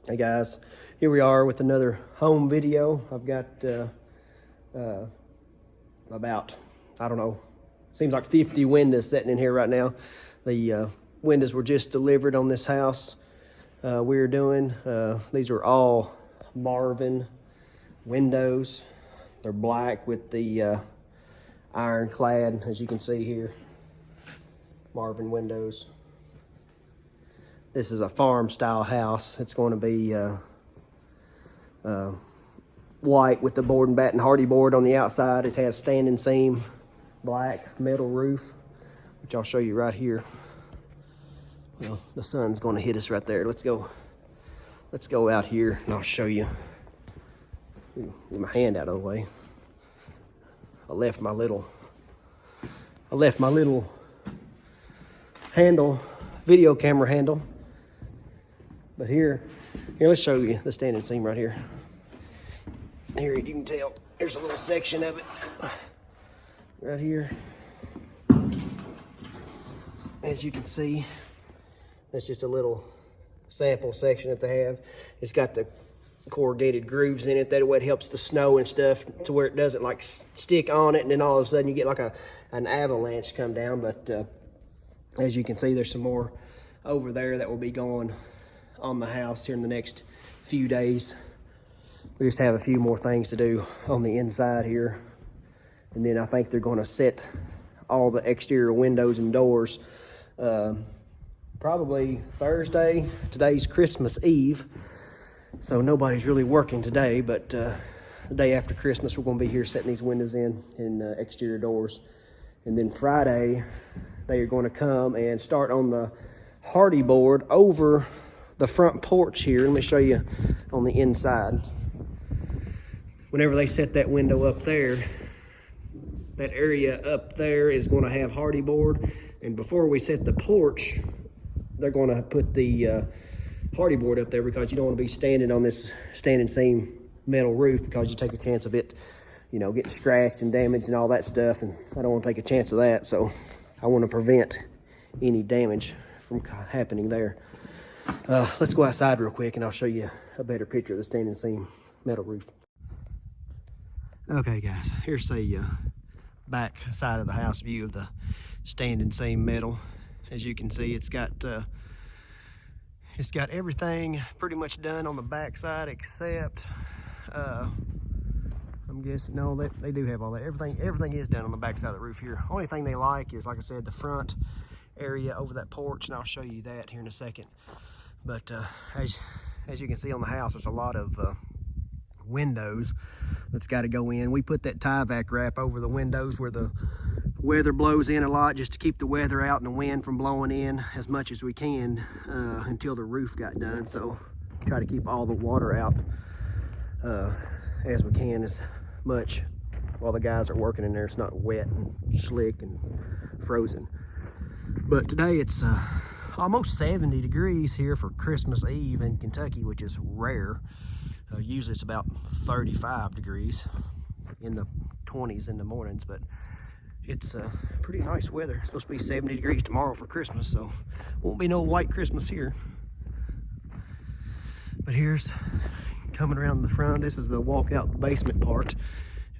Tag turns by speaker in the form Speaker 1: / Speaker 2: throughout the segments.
Speaker 1: Hey guys, here we are with another home video. I've got about, I don't know, seems like 50 windows sitting in here right now. The windows were just delivered on this house we're doing. These are all Marvin windows. They're black with the ironclad, as you can see here. Marvin windows. This is a farm style house. It's going to be white with the board and batten hardy board on the outside. It has standing seam, black metal roof, which I'll show you right here. Well, the sun's going to hit us right there. Let's go out here and I'll show you. Get my hand out of the way. I left my little handle, video camera handle. But here, let's show you the standing seam right here. Here, you can tell, there's a little section of it right here. As you can see, that's just a little sample section that they have. It's got the corrugated grooves in it. That way it helps the snow and stuff to where it doesn't like stick on it, and then all of a sudden you get like an avalanche come down. But as you can see, there's some more over there that will be going on the house here in the next few days. We just have a few more things to do on the inside here, and then I think they're going to set all the exterior windows and doors probably Thursday. Today's Christmas Eve, so nobody's really working today, but the day after Christmas we're going to be here setting these windows in and exterior doors. And then Friday they are going to come and start on the hardy board over the front porch here. Let me show you on the inside. Whenever they set that window up there, that area up there is going to have hardy board, and before we set the porch, they're going to put the hardy board up there, because you don't want to be standing on this standing seam metal roof, because you take a chance of it, you know, getting scratched and damaged and all that stuff, and I don't want to take a chance of that. So I want to prevent any damage from happening there. Let's go outside real quick and I'll show you a better picture of the standing seam metal roof. Okay guys, here's the back side of the house view of the standing seam metal. As you can see, it's got everything pretty much done on the back side, except I'm guessing, no, they do have all that. Everything is done on the back side of the roof here. Only thing they like is, like I said, the front area over that porch, and I'll show you that here in a second. But as you can see on the house, there's a lot of windows that's got to go in. We put that tie-vac wrap over the windows where the weather blows in a lot, just to keep the weather out and the wind from blowing in as much as we can until the roof got done. So try to keep all the water out as we can, as much while the guys are working in there. It's not wet and slick and frozen. But today it's almost 70 degrees here for Christmas Eve in Kentucky, which is rare. Usually it's about 35 degrees, in the 20s in the mornings, but it's pretty nice weather. It's supposed to be 70 degrees tomorrow for Christmas, so won't be no white Christmas here. But here's coming around the front. This is the walkout basement part.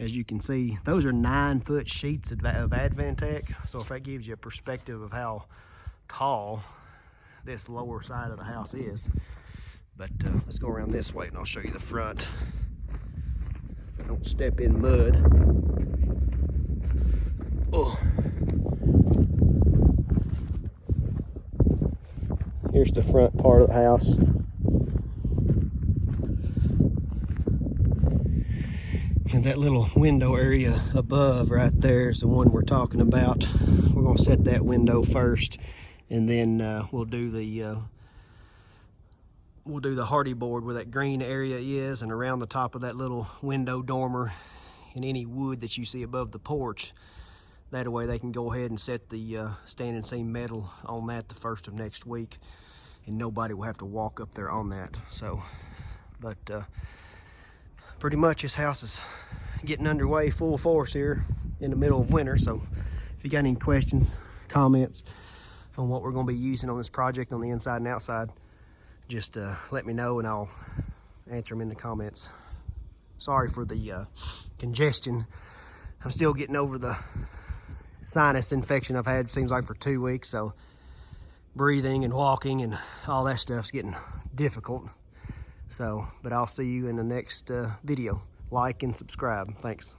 Speaker 1: As you can see, those are 9-foot sheets of Advantech, so if that gives you a perspective of how tall this lower side of the house is. But let's go around this way and I'll show you the front. If I don't step in mud. Oh. Here's the front part of the house. And that little window area above right there is the one we're talking about. We're going to set that window first, and then we'll do the hardy board where that green area is, and around the top of that little window dormer, and any wood that you see above the porch. That way they can go ahead and set the standing seam metal on that the first of next week, and nobody will have to walk up there on that. So, but pretty much this house is getting underway full force here in the middle of winter. So if you got any questions, comments on what we're going to be using on this project on the inside and outside, just let me know and I'll answer them in the comments. Sorry for the congestion. I'm still getting over the sinus infection I've had, seems like, for 2 weeks, so breathing and walking and all that stuff's getting difficult. So, but I'll see you in the next video. Like and subscribe. Thanks.